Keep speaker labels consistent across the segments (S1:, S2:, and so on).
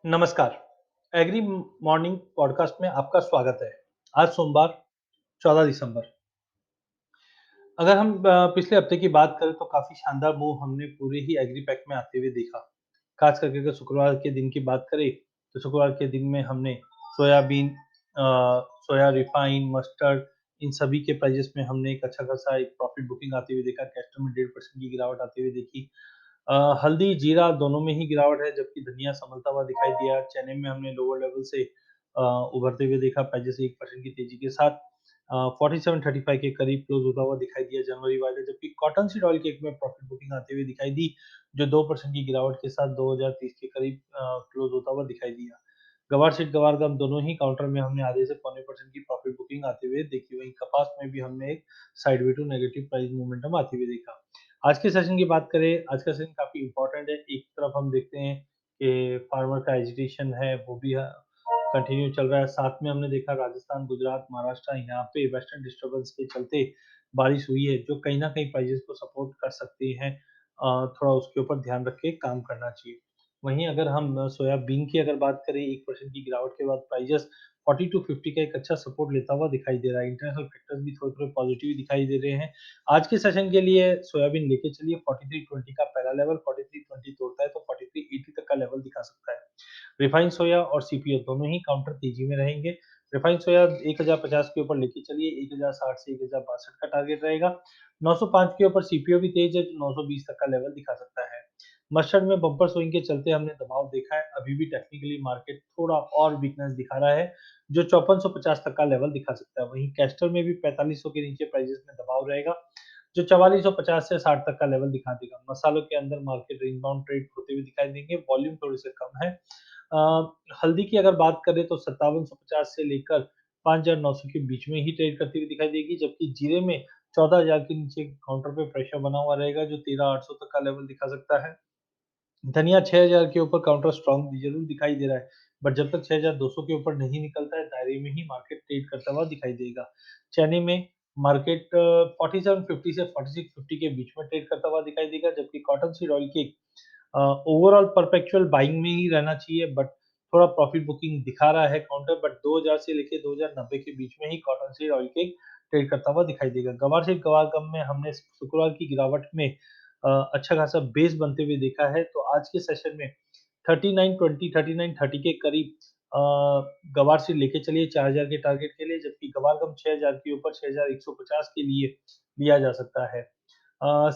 S1: नमस्कार। Agree morning podcast में आपका स्वागत है। आज सोमवार 14 दिसंबर। अगर हम पिछले हफ्ते की बात करें तो काफ़ी शानदार मूव हमने पूरे ही एग्री पैक में आते हुए देखा। ख़ास करके अगर शुक्रवार के दिन की बात करें, तो शुक्रवार के दिन में हमने सोयाबीन सोया रिफाइन, मस्टर्ड इन सभी के प्राइसेस में हमने एक अच्छा खासा एक प्रॉफिट बुकिंग आते हुए देखा। कैस्टर में 1.5% की गिरावट आते हुए देखी। हल्दी, जीरा दोनों में ही गिरावट है, जबकि धनिया संभलता हुआ दिखाई दिया। चने में हमने लोअर लेवल से उभरते हुए देखा, प्राइसेस 1% की तेजी के साथ 47.35 के करीब क्लोज होता हुआ दिखाई दिया जनवरी वाले, जबकि कॉटन सीड ऑयल केक में प्रॉफिट बुकिंग आते हुए दिखाई दी, जो 2% की गिरावट के साथ 2030 के करीब क्लोज होता हुआ दिखाई दिया। गवार सीड, गवार गम दोनों ही काउंटर में हमने आधे से पौने परसेंट की प्रॉफिट बुकिंग आते हुए देखी। वहीं कपास में भी हमने एक sideway to negative price momentum आते हुए देखा। आज के सेशन की बात करें, आज का सेशन काफ़ी इम्पोर्टेंट है। एक तरफ हम देखते हैं कि फार्मर का एजिटेशन है, वो भी कंटिन्यू चल रहा है। साथ में हमने देखा राजस्थान, गुजरात, महाराष्ट्र यहाँ पे वेस्टर्न डिस्टर्बेंस के चलते बारिश हुई है, जो कहीं न कहीं प्राइसेस को सपोर्ट कर सकती है। थोड़ा उसके ऊपर ध्यान रख के काम करना चाहिए। वहीं अगर हम सोयाबीन की अगर बात करें, 1% की गिरावट के बाद प्राइसेस 40 टू 50 का एक अच्छा सपोर्ट लेता हुआ दिखाई दे रहा है। इंटरनेशनल फैक्टर्स भी थोड़े-थोड़े पॉजिटिव दिखाई दे रहे हैं। आज के सेशन के लिए सोयाबीन लेके चलिए। 43.20 का पहला लेवल 43.20 तोड़ता है तो 43.80 तक का लेवल दिखा सकता है। रिफाइंड सोया और सीपीओ दोनों ही काउंटर तेजी में रहेंगे। रिफाइंड सोया 1050 के ऊपर लेके चलिए, 1060 से 1062 का टारगेट रहेगा। 905 के ऊपर सीपीओ भी तेज है, जो 920 तक का लेवल दिखा सकता है। मस्टर्ड में बम्पर स्विंग के चलते हमने दबाव देखा है। अभी भी टेक्निकली मार्केट थोड़ा और वीकनेस दिखा रहा है, जो 5450 तक का लेवल दिखा सकता है। वहीं कैस्टर में भी 4500 के नीचे प्राइसेस में दबाव रहेगा, जो 4450 से 60 तक का लेवल दिखा देगा। मसालों के अंदर मार्केट रिबाउंड ट्रेड होते हुए दिखाई देंगे, वॉल्यूम थोड़े से कम है। हल्दी की अगर बात करें तो 5750 से लेकर 5900 के बीच में ही ट्रेड करती हुई दिखाई देगी, जबकि जीरे में 14,000 के नीचे काउंटर पे प्रेशर बना हुआ रहेगा, जो 13,800 तक का लेवल दिखा सकता है। धनिया 6000 के ऊपर काउंटर स्ट्रॉन्ग ज़रूर दिखाई दे रहा है, बट जब तक 6200 के ऊपर नहीं निकलता है, दायरे में ही मार्केट ट्रेड करता हुआ दिखाई देगा। चने में मार्केट 4750 से 4650 के बीच में ट्रेड करता हुआ दिखाई देगा, जबकि कॉटन सीड ऑयल की ओवरऑल परपेचुअल बाइंग में ही रहना चाहिए, बट थोड़ा प्रॉफिट बुकिंग दिखा रहा है काउंटर, बट 2000 से लेके 2090 के बीच में ही cotton seed oil cake trade करता हुआ दिखाई देगा। गवार सीड गवार गम में हमने शुक्रवार की गिरावट में अच्छा खासा बेस बनते हुए देखा है, तो आज के सेशन में 3920 3930 के करीब गवार सीड लेके चलिए 4000 के टारगेट के लिए, जबकि गवार गम 6000 के ऊपर 6150 के लिए लिया जा सकता है।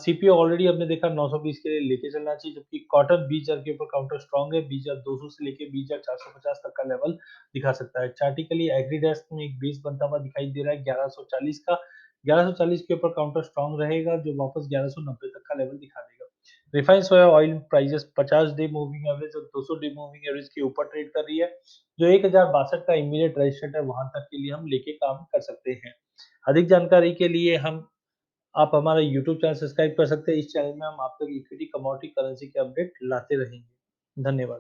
S1: सीपीओ ऑलरेडी हमने देखा 920 के लिए लेके चलना चाहिए, जबकि कॉटन 20,000 के ऊपर काउंटर स्ट्रॉन्ग है, 20,200 से लेके 20,450 तक का लेवल दिखा सकता है। चार्टिकली एग्री डेस्क में एक बेस बनता हुआ दिखाई दे रहा है 1140 का। 1140 के ऊपर काउंटर स्ट्रॉन्ग रहेगा, जो वापस 1190 तक का लेवल दिखा देगा। रिफाइंड सोया oil prices 50 day moving average और 200 डे मूविंग एवरेज के ऊपर ट्रेड कर रही है, जो 1062 का इमीडिएट रेजिस्टेंस है, वहां तक के लिए हम लेके काम कर सकते हैं। अधिक जानकारी के लिए हम आप हमारा यूट्यूब चैनल सब्सक्राइब कर सकते हैं। इस चैनल में हम आप तक इक्विटी, कमोडिटी, करेंसी के अपडेट लाते रहेंगे। धन्यवाद।